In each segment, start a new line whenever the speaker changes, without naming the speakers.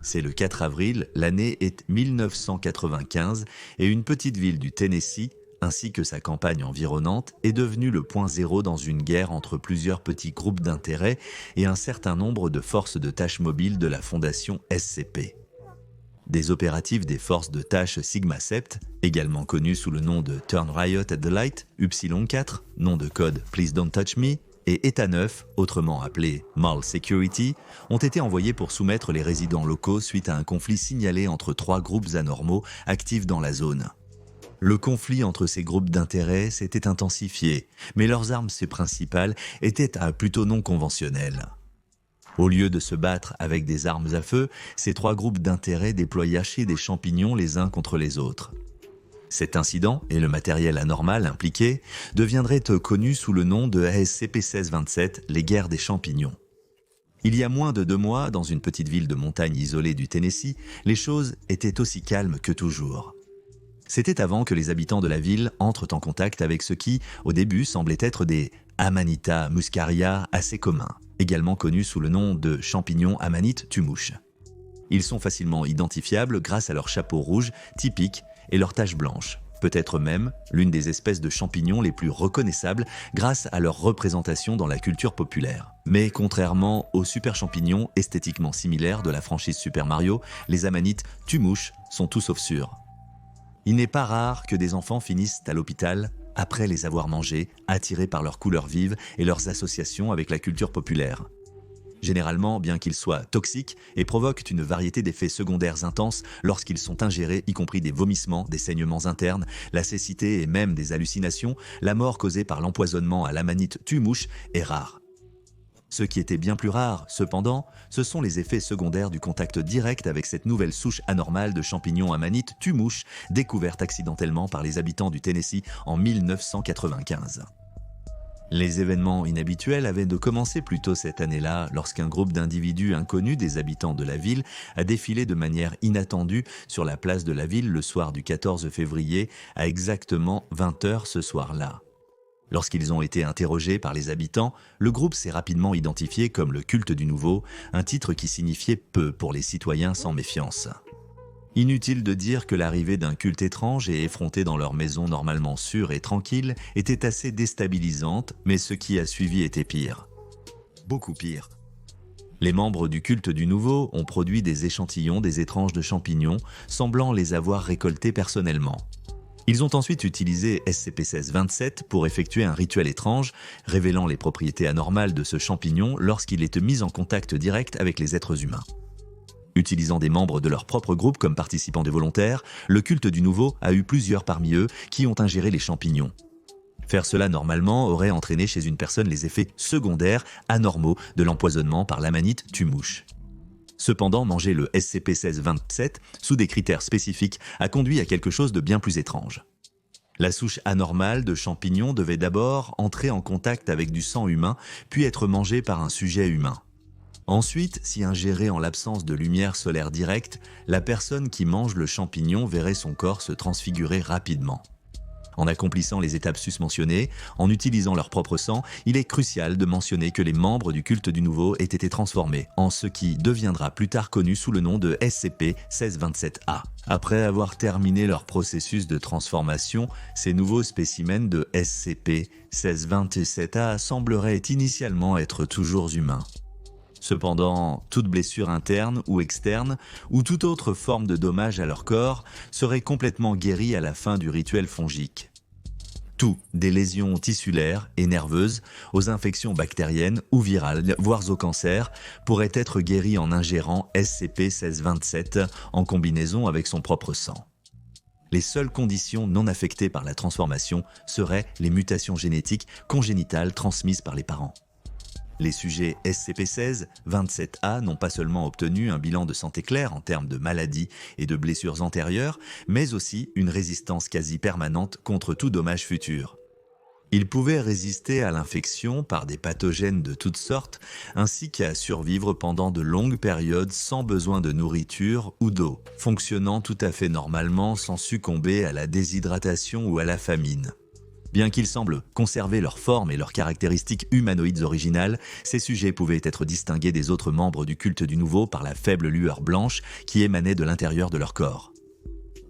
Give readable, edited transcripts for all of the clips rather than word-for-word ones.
C'est le 4 avril, l'année est 1995 et une petite ville du Tennessee, ainsi que sa campagne environnante, est devenue le point zéro dans une guerre entre plusieurs petits groupes d'intérêt et un certain nombre de forces de tâches mobiles de la fondation SCP. Des opératifs des forces de tâches Sigma Sept, également connues sous le nom de Turn Riot at the Light, Y4, nom de code Please Don't Touch Me, et ETA 9, autrement appelé Mall Security, ont été envoyés pour soumettre les résidents locaux suite à un conflit signalé entre trois groupes anormaux actifs dans la zone. Le conflit entre ces groupes d'intérêt s'était intensifié, mais leurs armes principales étaient plutôt non conventionnelles. Au lieu de se battre avec des armes à feu, ces trois groupes d'intérêt déployaient des champignons les uns contre les autres. Cet incident et le matériel anormal impliqué deviendraient connus sous le nom de SCP-1627, les guerres des champignons. Il y a moins de 2 mois, dans une petite ville de montagne isolée du Tennessee, les choses étaient aussi calmes que toujours. C'était avant que les habitants de la ville entrent en contact avec ce qui, au début, semblait être des Amanita muscaria assez communs, également connus sous le nom de champignons amanites tumouches. Ils sont facilement identifiables grâce à leur chapeau rouge typique et leurs taches blanches, peut-être même l'une des espèces de champignons les plus reconnaissables grâce à leur représentation dans la culture populaire. Mais contrairement aux super champignons esthétiquement similaires de la franchise Super Mario, les amanites tumouches sont tout sauf sûrs. Il n'est pas rare que des enfants finissent à l'hôpital après les avoir mangés, attirés par leurs couleurs vives et leurs associations avec la culture populaire. Généralement, bien qu'ils soient toxiques et provoquent une variété d'effets secondaires intenses lorsqu'ils sont ingérés, y compris des vomissements, des saignements internes, la cécité et même des hallucinations, la mort causée par l'empoisonnement à l'amanite tue-mouche est rare. Ce qui était bien plus rare, cependant, ce sont les effets secondaires du contact direct avec cette nouvelle souche anormale de champignons amanites tue-mouche découverte accidentellement par les habitants du Tennessee en 1995. Les événements inhabituels avaient commencé plus tôt cette année-là lorsqu'un groupe d'individus inconnus des habitants de la ville a défilé de manière inattendue sur la place de la ville le soir du 14 février à exactement 20h ce soir-là. Lorsqu'ils ont été interrogés par les habitants, le groupe s'est rapidement identifié comme le culte du nouveau, un titre qui signifiait peu pour les citoyens sans méfiance. Inutile de dire que l'arrivée d'un culte étrange et effronté dans leur maison normalement sûre et tranquille était assez déstabilisante, mais ce qui a suivi était pire. Beaucoup pire. Les membres du culte du nouveau ont produit des échantillons des étranges de champignons, semblant les avoir récoltés personnellement. Ils ont ensuite utilisé SCP-1627 pour effectuer un rituel étrange, révélant les propriétés anormales de ce champignon lorsqu'il est mis en contact direct avec les êtres humains. Utilisant des membres de leur propre groupe comme participants de volontaires, le culte du nouveau a eu plusieurs parmi eux qui ont ingéré les champignons. Faire cela normalement aurait entraîné chez une personne les effets secondaires anormaux de l'empoisonnement par l'amanite tue-mouche. Cependant, manger le SCP-1627 sous des critères spécifiques a conduit à quelque chose de bien plus étrange. La souche anormale de champignons devait d'abord entrer en contact avec du sang humain, puis être mangée par un sujet humain. Ensuite, si ingérée en l'absence de lumière solaire directe, la personne qui mange le champignon verrait son corps se transfigurer rapidement. En accomplissant les étapes susmentionnées, en utilisant leur propre sang, il est crucial de mentionner que les membres du culte du nouveau aient été transformés en ce qui deviendra plus tard connu sous le nom de SCP-1627-A. Après avoir terminé leur processus de transformation, ces nouveaux spécimens de SCP-1627-A sembleraient initialement être toujours humains. Cependant, toute blessure interne ou externe, ou toute autre forme de dommage à leur corps, serait complètement guérie à la fin du rituel fongique. Tout, des lésions tissulaires et nerveuses, aux infections bactériennes ou virales, voire au cancer, pourraient être guéris en ingérant SCP-1627 en combinaison avec son propre sang. Les seules conditions non affectées par la transformation seraient les mutations génétiques congénitales transmises par les parents. Les sujets SCP-1627-A n'ont pas seulement obtenu un bilan de santé clair en termes de maladies et de blessures antérieures, mais aussi une résistance quasi permanente contre tout dommage futur. Ils pouvaient résister à l'infection par des pathogènes de toutes sortes, ainsi qu'à survivre pendant de longues périodes sans besoin de nourriture ou d'eau, fonctionnant tout à fait normalement sans succomber à la déshydratation ou à la famine. Bien qu'ils semblent conserver leur forme et leurs caractéristiques humanoïdes originales, ces sujets pouvaient être distingués des autres membres du culte du nouveau par la faible lueur blanche qui émanait de l'intérieur de leur corps.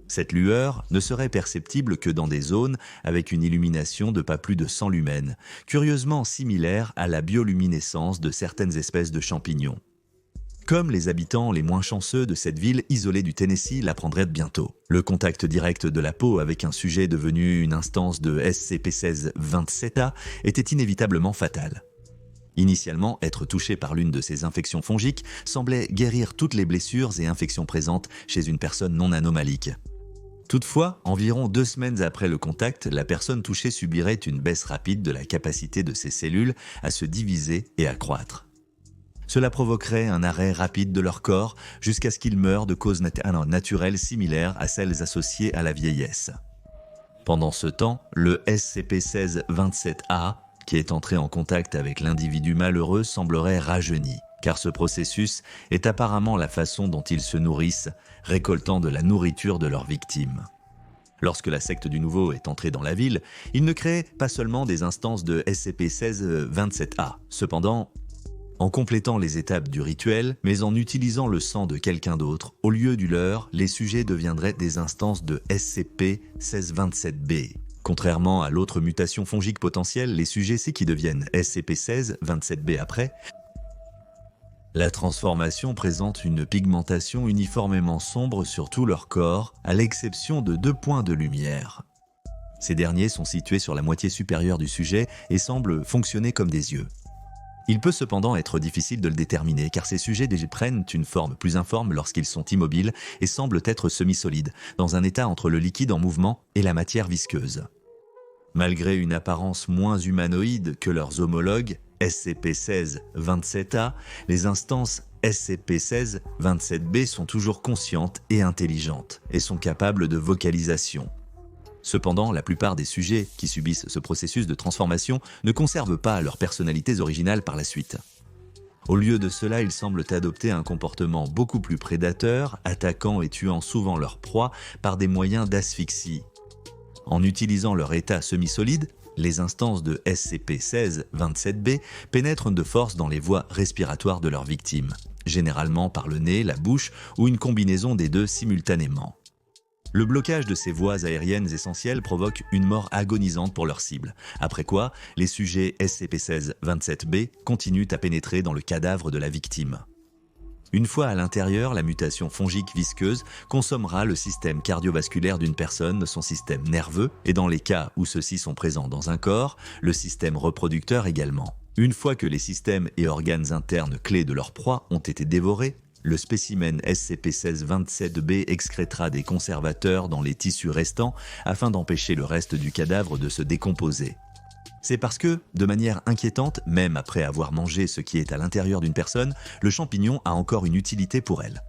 Cette lueur ne serait perceptible que dans des zones avec une illumination de pas plus de 100 lumens, curieusement similaire à la bioluminescence de certaines espèces de champignons. Comme les habitants les moins chanceux de cette ville isolée du Tennessee l'apprendraient bientôt. Le contact direct de la peau avec un sujet devenu une instance de SCP-1627A était inévitablement fatal. Initialement, être touché par l'une de ces infections fongiques semblait guérir toutes les blessures et infections présentes chez une personne non anomalique. Toutefois, environ 2 semaines après le contact, la personne touchée subirait une baisse rapide de la capacité de ses cellules à se diviser et à croître. Cela provoquerait un arrêt rapide de leur corps jusqu'à ce qu'ils meurent de causes naturelles similaires à celles associées à la vieillesse. Pendant ce temps, le SCP-1627A, qui est entré en contact avec l'individu malheureux, semblerait rajeuni, car ce processus est apparemment la façon dont ils se nourrissent, récoltant de la nourriture de leurs victimes. Lorsque la secte du Nouveau est entrée dans la ville, il ne créait pas seulement des instances de SCP-1627A. Cependant, en complétant les étapes du rituel, mais en utilisant le sang de quelqu'un d'autre, au lieu du leur, les sujets deviendraient des instances de SCP-1627B. Contrairement à l'autre mutation fongique potentielle, les sujets C qui deviennent SCP-1627B après, la transformation présente une pigmentation uniformément sombre sur tout leur corps, à l'exception de 2 points de lumière. Ces derniers sont situés sur la moitié supérieure du sujet et semblent fonctionner comme des yeux. Il peut cependant être difficile de le déterminer car ces sujets prennent une forme plus informe lorsqu'ils sont immobiles et semblent être semi-solides, dans un état entre le liquide en mouvement et la matière visqueuse. Malgré une apparence moins humanoïde que leurs homologues SCP-1627A, les instances SCP-1627B sont toujours conscientes et intelligentes et sont capables de vocalisation. Cependant, la plupart des sujets qui subissent ce processus de transformation ne conservent pas leurs personnalités originales par la suite. Au lieu de cela, ils semblent adopter un comportement beaucoup plus prédateur, attaquant et tuant souvent leur proie par des moyens d'asphyxie. En utilisant leur état semi-solide, les instances de SCP-1627B pénètrent de force dans les voies respiratoires de leurs victimes, généralement par le nez, la bouche ou une combinaison des deux simultanément. Le blocage de ces voies aériennes essentielles provoque une mort agonisante pour leur cible, après quoi les sujets SCP-1627B continuent à pénétrer dans le cadavre de la victime. Une fois à l'intérieur, la mutation fongique visqueuse consommera le système cardiovasculaire d'une personne, son système nerveux, et dans les cas où ceux-ci sont présents dans un corps, le système reproducteur également. Une fois que les systèmes et organes internes clés de leur proie ont été dévorés, le spécimen SCP-1627B excrétera des conservateurs dans les tissus restants afin d'empêcher le reste du cadavre de se décomposer. C'est parce que, de manière inquiétante, même après avoir mangé ce qui est à l'intérieur d'une personne, le champignon a encore une utilité pour elle.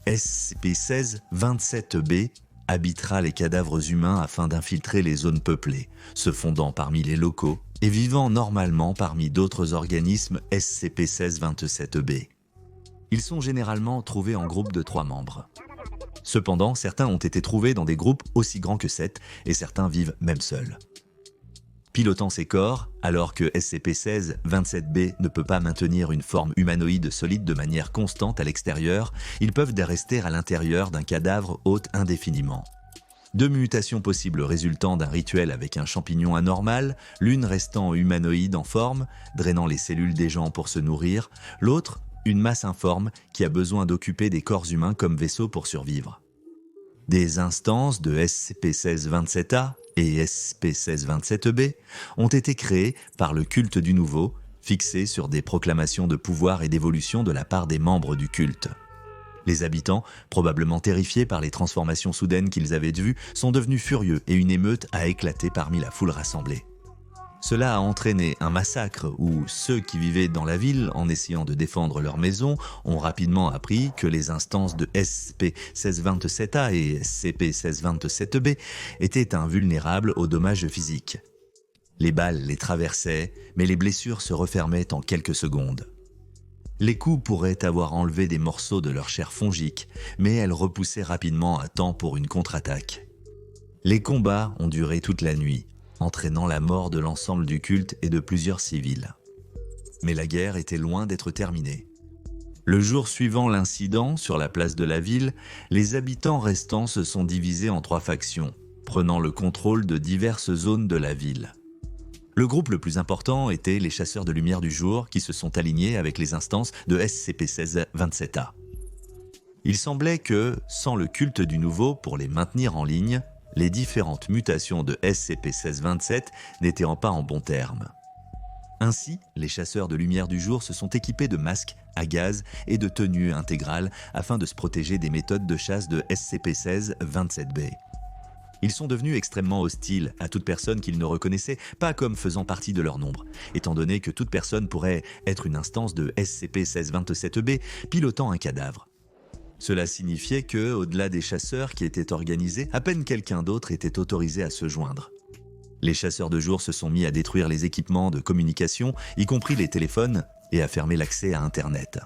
SCP-1627B habitera les cadavres humains afin d'infiltrer les zones peuplées, se fondant parmi les locaux et vivant normalement parmi d'autres organismes SCP-1627B. Ils sont généralement trouvés en groupe de 3 membres. Cependant, certains ont été trouvés dans des groupes aussi grands que 7 et certains vivent même seuls. Pilotant ces corps, alors que SCP-1627B ne peut pas maintenir une forme humanoïde solide de manière constante à l'extérieur, ils peuvent rester à l'intérieur d'un cadavre hôte indéfiniment. 2 mutations possibles résultant d'un rituel avec un champignon anormal, l'une restant humanoïde en forme, drainant les cellules des gens pour se nourrir, l'autre une masse informe qui a besoin d'occuper des corps humains comme vaisseau pour survivre. Des instances de SCP-1627A et SCP-1627B ont été créées par le culte du nouveau, fixées sur des proclamations de pouvoir et d'évolution de la part des membres du culte. Les habitants, probablement terrifiés par les transformations soudaines qu'ils avaient vues, sont devenus furieux et une émeute a éclaté parmi la foule rassemblée. Cela a entraîné un massacre où ceux qui vivaient dans la ville, en essayant de défendre leur maison, ont rapidement appris que les instances de SCP-1627A et SCP-1627B étaient invulnérables aux dommages physiques. Les balles les traversaient, mais les blessures se refermaient en quelques secondes. Les coups pourraient avoir enlevé des morceaux de leur chair fongique, mais elles repoussaient rapidement à temps pour une contre-attaque. Les combats ont duré toute la nuit. entraînant la mort de l'ensemble du culte et de plusieurs civils. Mais la guerre était loin d'être terminée. Le jour suivant l'incident, sur la place de la ville, les habitants restants se sont divisés en 3 factions, prenant le contrôle de diverses zones de la ville. Le groupe le plus important était les chasseurs de lumière du jour qui se sont alignés avec les instances de SCP-1627-A. Il semblait que, sans le culte du nouveau pour les maintenir en ligne, les différentes mutations de SCP-1627 n'étaient pas en bons termes. Ainsi, les chasseurs de lumière du jour se sont équipés de masques à gaz et de tenues intégrales afin de se protéger des méthodes de chasse de SCP-1627-B. Ils sont devenus extrêmement hostiles à toute personne qu'ils ne reconnaissaient pas comme faisant partie de leur nombre, étant donné que toute personne pourrait être une instance de SCP-1627-B pilotant un cadavre. Cela signifiait que, au-delà des chasseurs qui étaient organisés, à peine quelqu'un d'autre était autorisé à se joindre. Les chasseurs de jour se sont mis à détruire les équipements de communication, y compris les téléphones, et à fermer l'accès à Internet.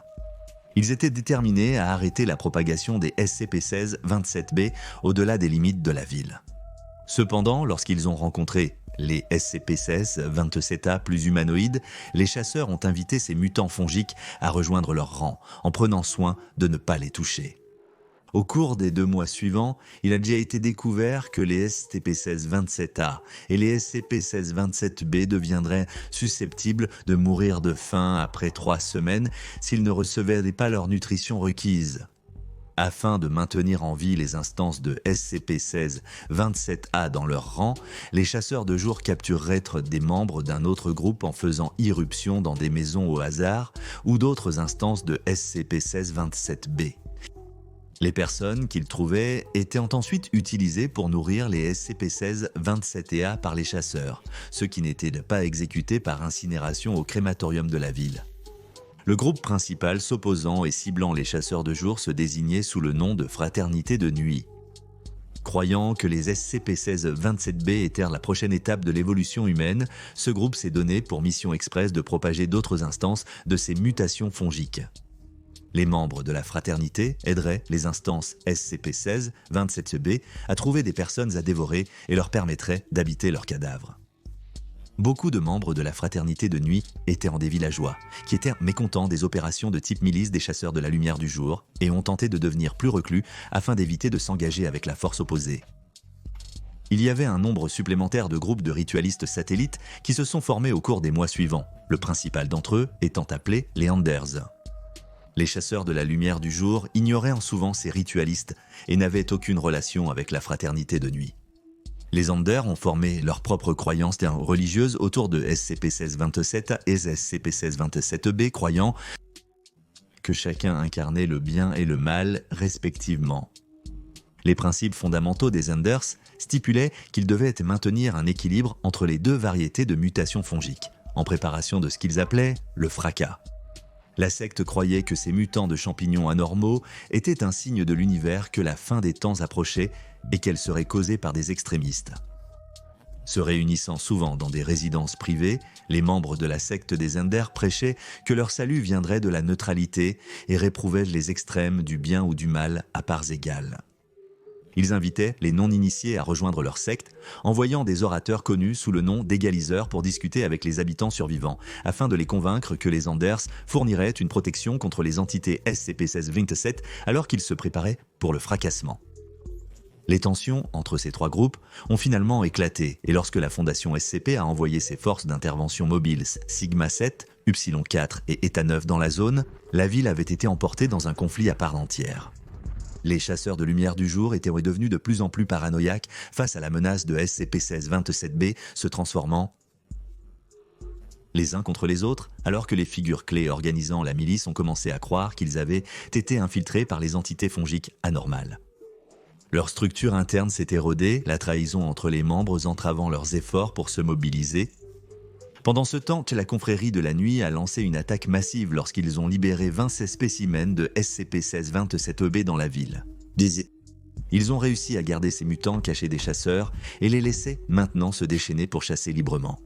Ils étaient déterminés à arrêter la propagation des SCP-1627-B au-delà des limites de la ville. Cependant, lorsqu'ils ont rencontré les SCP-1627-A plus humanoïdes, les chasseurs ont invité ces mutants fongiques à rejoindre leur rang, en prenant soin de ne pas les toucher. Au cours des 2 mois suivants, il a déjà été découvert que les SCP-1627-A et les SCP-1627-B deviendraient susceptibles de mourir de faim après 3 semaines s'ils ne recevaient pas leur nutrition requise. Afin de maintenir en vie les instances de SCP-1627-A dans leur rang, les chasseurs de jour captureraient des membres d'un autre groupe en faisant irruption dans des maisons au hasard ou d'autres instances de SCP-1627-B. Les personnes qu'ils trouvaient étaient ensuite utilisées pour nourrir les SCP-1627-A par les chasseurs, ce qui n'était pas exécuté par incinération au crématorium de la ville. Le groupe principal s'opposant et ciblant les chasseurs de jour se désignait sous le nom de Fraternité de nuit. Croyant que les SCP-1627-B étaient la prochaine étape de l'évolution humaine, ce groupe s'est donné pour mission express de propager d'autres instances de ces mutations fongiques. Les membres de la fraternité aideraient les instances SCP-1627-B à trouver des personnes à dévorer et leur permettraient d'habiter leurs cadavres. Beaucoup de membres de la fraternité de nuit étaient des villageois, qui étaient mécontents des opérations de type milice des chasseurs de la lumière du jour et ont tenté de devenir plus reclus afin d'éviter de s'engager avec la force opposée. Il y avait un nombre supplémentaire de groupes de ritualistes satellites qui se sont formés au cours des mois suivants, le principal d'entre eux étant appelé les Anders. Les chasseurs de la lumière du jour ignoraient souvent ces ritualistes et n'avaient aucune relation avec la fraternité de nuit. Les Anders ont formé leurs propres croyances religieuses autour de SCP-1627 et SCP-1627-B, croyant que chacun incarnait le bien et le mal respectivement. Les principes fondamentaux des Anders stipulaient qu'ils devaient maintenir un équilibre entre les 2 variétés de mutations fongiques, en préparation de ce qu'ils appelaient le fracas. La secte croyait que ces mutants de champignons anormaux étaient un signe de l'univers que la fin des temps approchait et qu'elle serait causée par des extrémistes. Se réunissant souvent dans des résidences privées, les membres de la secte des Anders prêchaient que leur salut viendrait de la neutralité et réprouvaient les extrêmes du bien ou du mal à parts égales. Ils invitaient les non-initiés à rejoindre leur secte, envoyant des orateurs connus sous le nom d'égaliseurs pour discuter avec les habitants survivants, afin de les convaincre que les Anders fourniraient une protection contre les entités SCP-1627 alors qu'ils se préparaient pour le fracassement. Les tensions entre ces 3 groupes ont finalement éclaté et lorsque la Fondation SCP a envoyé ses forces d'intervention mobiles Sigma 7, Upsilon 4 et Eta 9 dans la zone, la ville avait été emportée dans un conflit à part entière. Les chasseurs de lumière du jour étaient devenus de plus en plus paranoïaques face à la menace de SCP-1627-B se transformant les uns contre les autres, alors que les figures clés organisant la milice ont commencé à croire qu'ils avaient été infiltrés par les entités fongiques anormales. Leur structure interne s'est érodée, la trahison entre les membres entravant leurs efforts pour se mobiliser. Pendant ce temps, la confrérie de la nuit a lancé une attaque massive lorsqu'ils ont libéré 26 spécimens de SCP-1627-B dans la ville. Ils ont réussi à garder ces mutants cachés des chasseurs et les laisser maintenant se déchaîner pour chasser librement.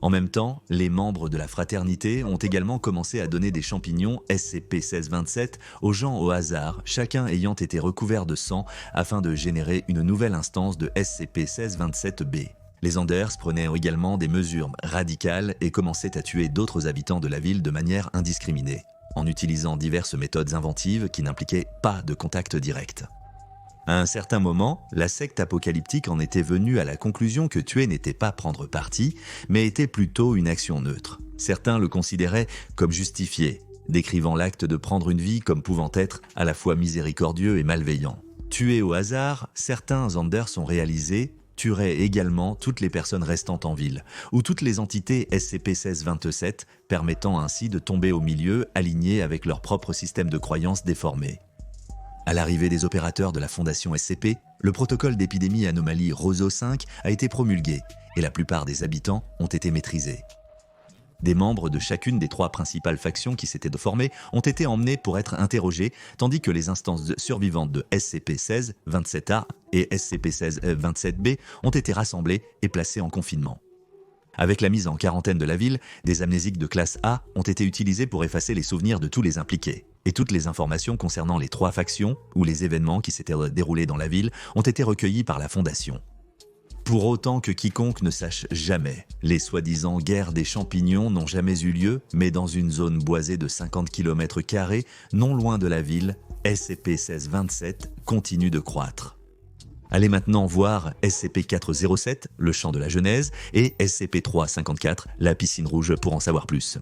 En même temps, les membres de la fraternité ont également commencé à donner des champignons SCP-1627 aux gens au hasard, chacun ayant été recouvert de sang afin de générer une nouvelle instance de SCP-1627-B. Les Anders prenaient également des mesures radicales et commençaient à tuer d'autres habitants de la ville de manière indiscriminée, en utilisant diverses méthodes inventives qui n'impliquaient pas de contact direct. À un certain moment, la secte apocalyptique en était venue à la conclusion que tuer n'était pas prendre parti, mais était plutôt une action neutre. Certains le considéraient comme justifié, décrivant l'acte de prendre une vie comme pouvant être à la fois miséricordieux et malveillant. Tués au hasard, certains Anders ont réalisé tueraient également toutes les personnes restantes en ville, ou toutes les entités SCP-1627, permettant ainsi de tomber au milieu, alignés avec leur propre système de croyances déformé. À l'arrivée des opérateurs de la Fondation SCP, le protocole d'épidémie anomalie Roseau 5 a été promulgué et la plupart des habitants ont été maîtrisés. Des membres de chacune des 3 principales factions qui s'étaient formées ont été emmenés pour être interrogés, tandis que les instances survivantes de SCP-16-27A et SCP-16-27B ont été rassemblées et placées en confinement. Avec la mise en quarantaine de la ville, des amnésiques de classe A ont été utilisés pour effacer les souvenirs de tous les impliqués. Et toutes les informations concernant les 3 factions ou les événements qui s'étaient déroulés dans la ville ont été recueillies par la Fondation. Pour autant que quiconque ne sache jamais, les soi-disant guerres des champignons n'ont jamais eu lieu, mais dans une zone boisée de 50 km², non loin de la ville, SCP-1627 continue de croître. Allez maintenant voir SCP-407, le champ de la Genèse, et SCP-354, la piscine rouge pour en savoir plus.